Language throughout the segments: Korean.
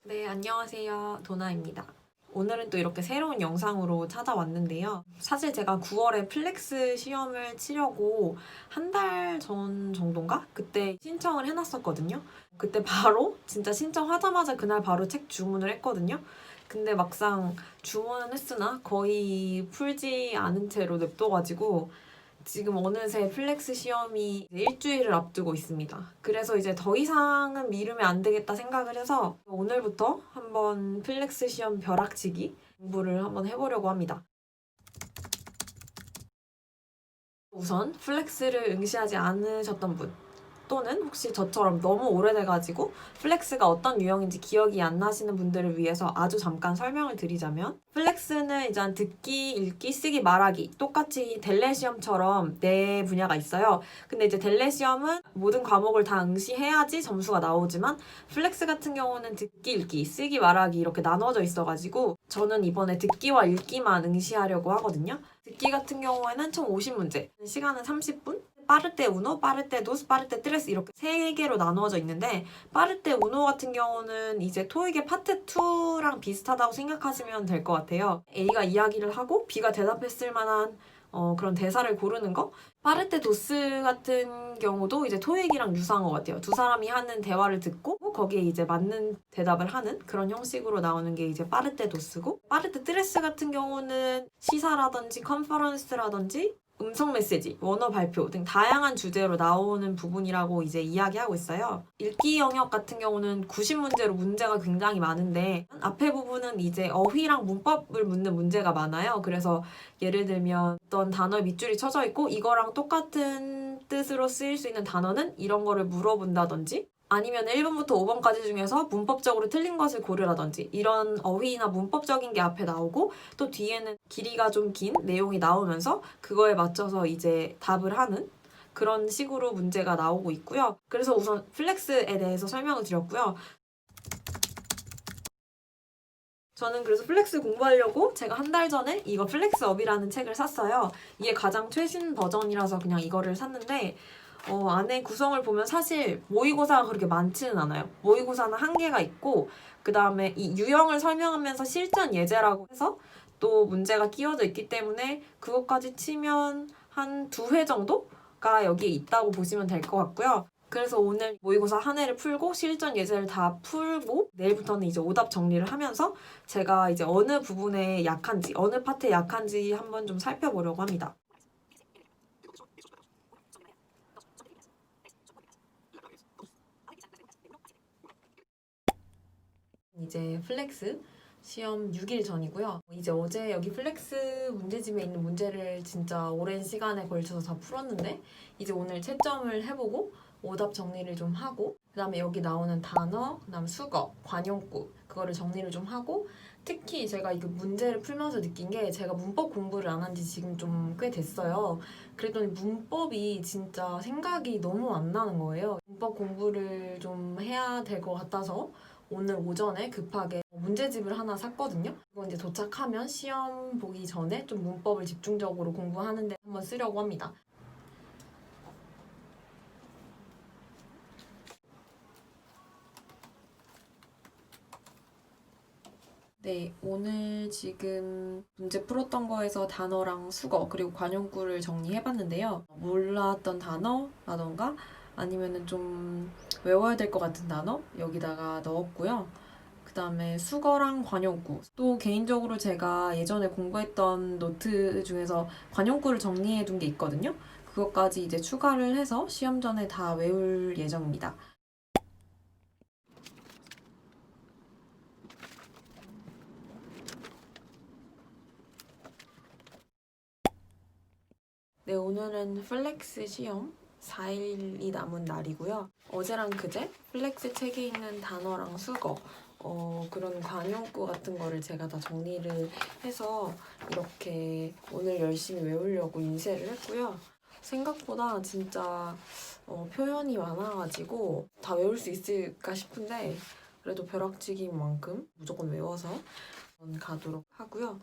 네, 안녕하세요. 도나입니다. 오늘은 또 이렇게 새로운 영상으로 찾아왔는데요. 사실 제가 9월에 플렉스 시험을 치려고 한 달 전 정도인가? 그때 신청을 해놨었거든요. 그때 바로 진짜 신청하자마자 그날 바로 책 주문을 했거든요. 근데 막상 주문은 했으나 거의 풀지 않은 채로 냅둬가지고 지금 어느새 플렉스 시험이 이제 일주일을 앞두고 있습니다. 그래서 이제 더 이상은 미루면 안 되겠다 생각을 해서 오늘부터 한번 플렉스 시험 벼락치기 공부를 한번 해보려고 합니다. 우선 플렉스를 응시하지 않으셨던 분 또는 혹시 저처럼 너무 오래돼가지고 플렉스가 어떤 유형인지 기억이 안 나시는 분들을 위해서 아주 잠깐 설명을 드리자면 플렉스는 이제 듣기, 읽기, 쓰기, 말하기 똑같이 델레 시험처럼 네 분야가 있어요. 근데 이제 델레 시험은 모든 과목을 다 응시해야지 점수가 나오지만 플렉스 같은 경우는 듣기, 읽기, 쓰기, 말하기 이렇게 나눠져 있어가지고 저는 이번에 듣기와 읽기만 응시하려고 하거든요. 듣기 같은 경우에는 총 50문제, 시간은 30분, 빠르테 우노, 빠르테 도스, 빠르테 트레스 이렇게 세 개로 나누어져 있는데 빠르테 우노 같은 경우는 이제 토익의 파트 2랑 비슷하다고 생각하시면 될 것 같아요. A가 이야기를 하고 B가 대답했을 만한 그런 대사를 고르는 거. 빠르테 도스 같은 경우도 이제 토익이랑 유사한 것 같아요. 두 사람이 하는 대화를 듣고 거기에 이제 맞는 대답을 하는 그런 형식으로 나오는 게 이제 빠르테 도스고 빠르테 트레스 같은 경우는 시사라든지 컨퍼런스라든지 음성 메시지, 원어 발표 등 다양한 주제로 나오는 부분이라고 이제 이야기하고 있어요. 읽기 영역 같은 경우는 90문제로 문제가 굉장히 많은데 앞에 부분은 이제 어휘랑 문법을 묻는 문제가 많아요. 그래서 예를 들면 어떤 단어에 밑줄이 쳐져 있고 이거랑 똑같은 뜻으로 쓰일 수 있는 단어는 이런 거를 물어본다든지 아니면 1번부터 5번까지 중에서 문법적으로 틀린 것을 고르라든지 이런 어휘나 문법적인 게 앞에 나오고 또 뒤에는 길이가 좀 긴 내용이 나오면서 그거에 맞춰서 이제 답을 하는 그런 식으로 문제가 나오고 있고요. 그래서 우선 플렉스에 대해서 설명을 드렸고요. 저는 그래서 플렉스 공부하려고 제가 한 달 전에 이거 플렉스업이라는 책을 샀어요. 이게 가장 최신 버전이라서 그냥 이거를 샀는데 안에 구성을 보면 사실 모의고사가 그렇게 많지는 않아요. 모의고사는 한 개가 있고 그 다음에 이 유형을 설명하면서 실전 예제라고 해서 또 문제가 끼워져 있기 때문에 그것까지 치면 한 두 회 정도가 여기에 있다고 보시면 될 것 같고요. 그래서 오늘 모의고사 한 회를 풀고 실전 예제를 다 풀고 내일부터는 이제 오답 정리를 하면서 제가 이제 어느 부분에 약한지 어느 파트에 약한지 한번 좀 살펴보려고 합니다. 이제 플렉스 시험 6일 전이고요. 이제 어제 여기 플렉스 문제집에 있는 문제를 진짜 오랜 시간에 걸쳐서 다 풀었는데 이제 오늘 채점을 해보고 오답 정리를 좀 하고 그다음에 여기 나오는 단어, 그다음 수거, 관용구 그거를 정리를 좀 하고 특히 제가 이거 문제를 풀면서 느낀 게 제가 문법 공부를 안 한 지 지금 좀 꽤 됐어요. 그랬더니 문법이 진짜 생각이 너무 안 나는 거예요. 문법 공부를 좀 해야 될 것 같아서 오늘 오전에 급하게 문제집을 하나 샀거든요. 이거 이제 도착하면 시험 보기 전에 좀 문법을 집중적으로 공부하는데 한번 쓰려고 합니다. 네, 오늘 지금 문제 풀었던 거에서 단어랑 수거 그리고 관용구를 정리해봤는데요. 몰랐던 단어라던가 아니면은 좀 외워야 될 것 같은 단어 여기다가 넣었고요. 그 다음에 수거랑 관용구. 또 개인적으로 제가 예전에 공부했던 노트 중에서 관용구를 정리해 둔 게 있거든요. 그것까지 이제 추가를 해서 시험 전에 다 외울 예정입니다. 네, 오늘은 플렉스 시험 4일이 남은 날이고요. 어제랑 그제 플렉스 책에 있는 단어랑 수거, 그런 관용구 같은 거를 제가 다 정리를 해서 이렇게 오늘 열심히 외우려고 인쇄를 했고요. 생각보다 진짜 표현이 많아가지고 다 외울 수 있을까 싶은데 그래도 벼락치기인 만큼 무조건 외워서 가도록 하고요.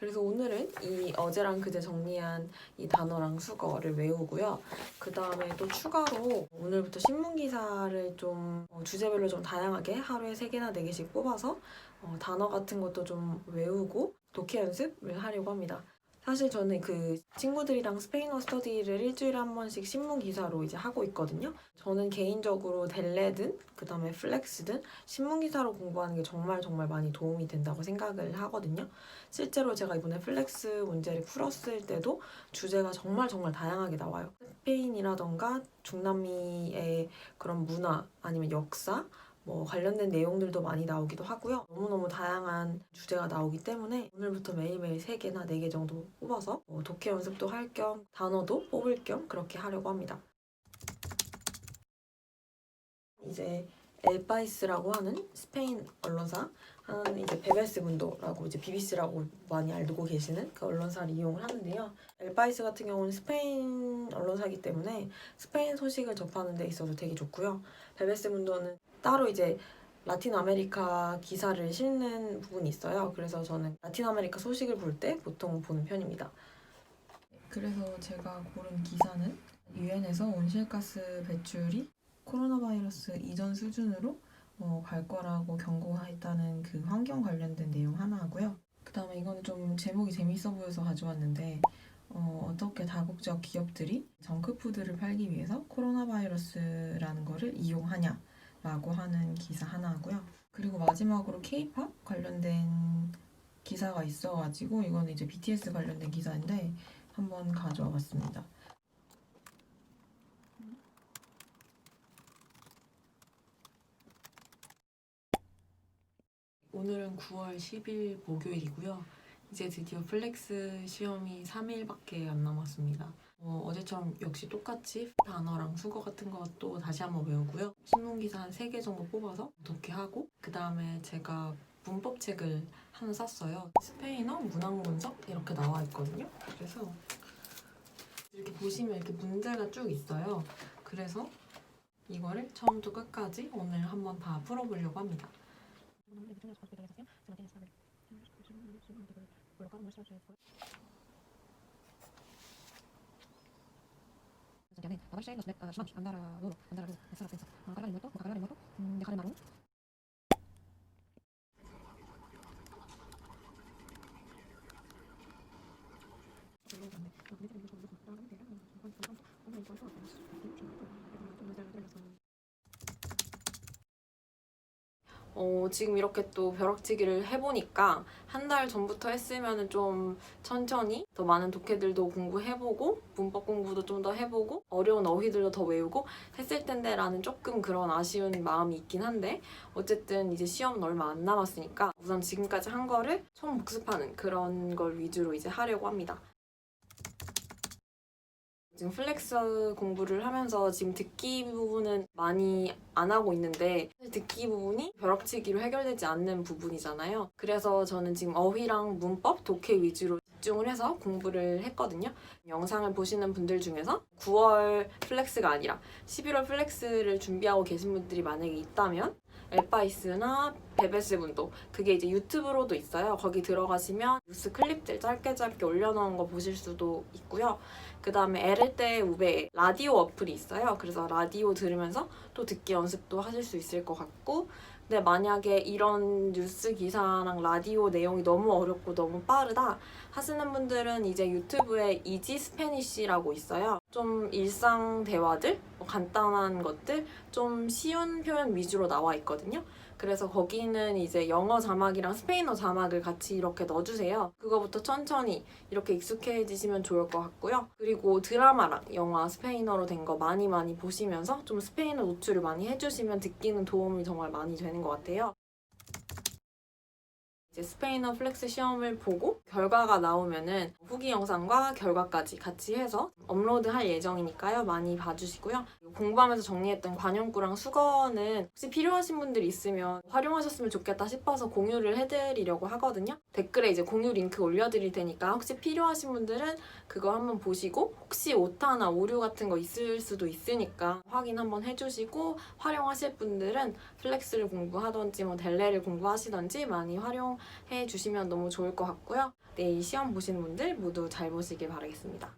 그래서 오늘은 이 어제랑 그제 정리한 이 단어랑 수거를 외우고요. 그 다음에 또 추가로 오늘부터 신문 기사를 좀 주제별로 좀 다양하게 하루에 3개나 4개씩 뽑아서 단어 같은 것도 좀 외우고 독해 연습을 하려고 합니다. 사실 저는 그 친구들이랑 스페인어 스터디를 일주일에 한 번씩 신문 기사로 이제 하고 있거든요. 저는 개인적으로 델레든 그다음에 플렉스든 신문 기사로 공부하는 게 정말 많이 도움이 된다고 생각을 하거든요. 실제로 제가 이번에 플렉스 문제를 풀었을 때도 주제가 정말 다양하게 나와요. 스페인이라던가 중남미의 그런 문화 아니면 역사 관련된 내용들도 많이 나오기도 하고요. 너무너무 다양한 주제가 나오기 때문에 오늘부터 매일매일 3개나 4개 정도 뽑아서 독해 연습도 할 겸 단어도 뽑을 겸 그렇게 하려고 합니다. 이제 엘파이스라고 하는 스페인 언론사 하는 이제 베베스 문도라고 이제 BBC라고 많이 알고 계시는 그 언론사를 이용을 하는데요. 엘파이스 같은 경우는 스페인 언론사이기 때문에 스페인 소식을 접하는 데 있어서 되게 좋고요. 베베스 문도는 따로 이제 라틴 아메리카 기사를 실는 부분이 있어요. 그래서 저는 라틴 아메리카 소식을 볼 때 보통 보는 편입니다. 그래서 제가 고른 기사는 유엔에서 온실가스 배출이 코로나 바이러스 이전 수준으로 갈 거라고 경고했다는 그 환경 관련된 내용 하나 하고요. 그 다음에 이거는 좀 제목이 재밌어 보여서 가져왔는데 어떻게 다국적 기업들이 정크푸드를 팔기 위해서 코로나 바이러스라는 거를 이용하냐 라고 하는 기사 하나 하고요. 그리고 마지막으로 K-pop 관련된 기사가 있어가지고 이거는 이제 BTS 관련된 기사인데 한번 가져와 봤습니다. 오늘은 9월 10일 목요일이고요. 이제 드디어 플렉스 시험이 3일밖에 안 남았습니다. 어제처럼 역시 똑같이 단어랑 수거 같은 것도 다시 한번 외우고요. 신문기사 한 3개 정도 뽑아서 독해하고 그 다음에 제가 문법책을 하나 샀어요. 스페인어 문학 분석 이렇게 나와 있거든요. 그래서 이렇게 보시면 이렇게 문제가 쭉 있어요. 그래서 이거를 처음부터 끝까지 오늘 한번 다 풀어보려고 합니다. 지금 이렇게 또 벼락치기를 해보니까 한 달 전부터 했으면 좀 천천히 더 많은 독해들도 공부해보고 문법 공부도 좀 더 해보고 어려운 어휘들도 더 외우고 했을 텐데 라는 조금 그런 아쉬운 마음이 있긴 한데 어쨌든 이제 시험은 얼마 안 남았으니까 우선 지금까지 한 거를 총 복습하는 그런 걸 위주로 이제 하려고 합니다. 지금 플렉스 공부를 하면서 지금 듣기 부분은 많이 안 하고 있는데 듣기 부분이 벼락치기로 해결되지 않는 부분이잖아요. 그래서 저는 지금 어휘랑 문법, 독해 위주로 집중을 해서 공부를 했거든요. 영상을 보시는 분들 중에서 9월 플렉스가 아니라 11월 플렉스를 준비하고 계신 분들이 만약에 있다면 엘파이스나 베베스 문도 그게 이제 유튜브로도 있어요. 거기 들어가시면 뉴스 클립들 짧게 올려놓은 거 보실 수도 있고요. 그 다음에 LL대 우베 라디오 어플이 있어요. 그래서 라디오 들으면서 또 듣기 연습도 하실 수 있을 것 같고 근데 만약에 이런 뉴스 기사랑 라디오 내용이 너무 어렵고 너무 빠르다 하시는 분들은 이제 유튜브에 이지 스페니쉬라고 있어요. 좀 일상 대화들, 간단한 것들, 좀 쉬운 표현 위주로 나와 있거든요. 그래서 거기는 이제 영어 자막이랑 스페인어 자막을 같이 이렇게 넣어주세요. 그거부터 천천히 이렇게 익숙해지시면 좋을 것 같고요. 그리고 드라마랑 영화 스페인어로 된 거 많이 보시면서 좀 스페인어 노출을 많이 해주시면 듣기는 도움이 정말 많이 되는 것 같아요. 이제 스페인어 플렉스 시험을 보고 결과가 나오면은 후기 영상과 결과까지 같이 해서 업로드할 예정이니까요. 많이 봐주시고요. 공부하면서 정리했던 관용구랑 수거는 혹시 필요하신 분들이 있으면 활용하셨으면 좋겠다 싶어서 공유를 해드리려고 하거든요. 댓글에 이제 공유 링크 올려드릴 테니까 혹시 필요하신 분들은 그거 한번 보시고 혹시 오타나 오류 같은 거 있을 수도 있으니까 확인 한번 해주시고 활용하실 분들은 플렉스를 공부하던지 뭐 델레를 공부하시던지 많이 활용해 주시면 너무 좋을 것 같고요. 내일 시험 보시는 분들 모두 잘 보시길 바라겠습니다.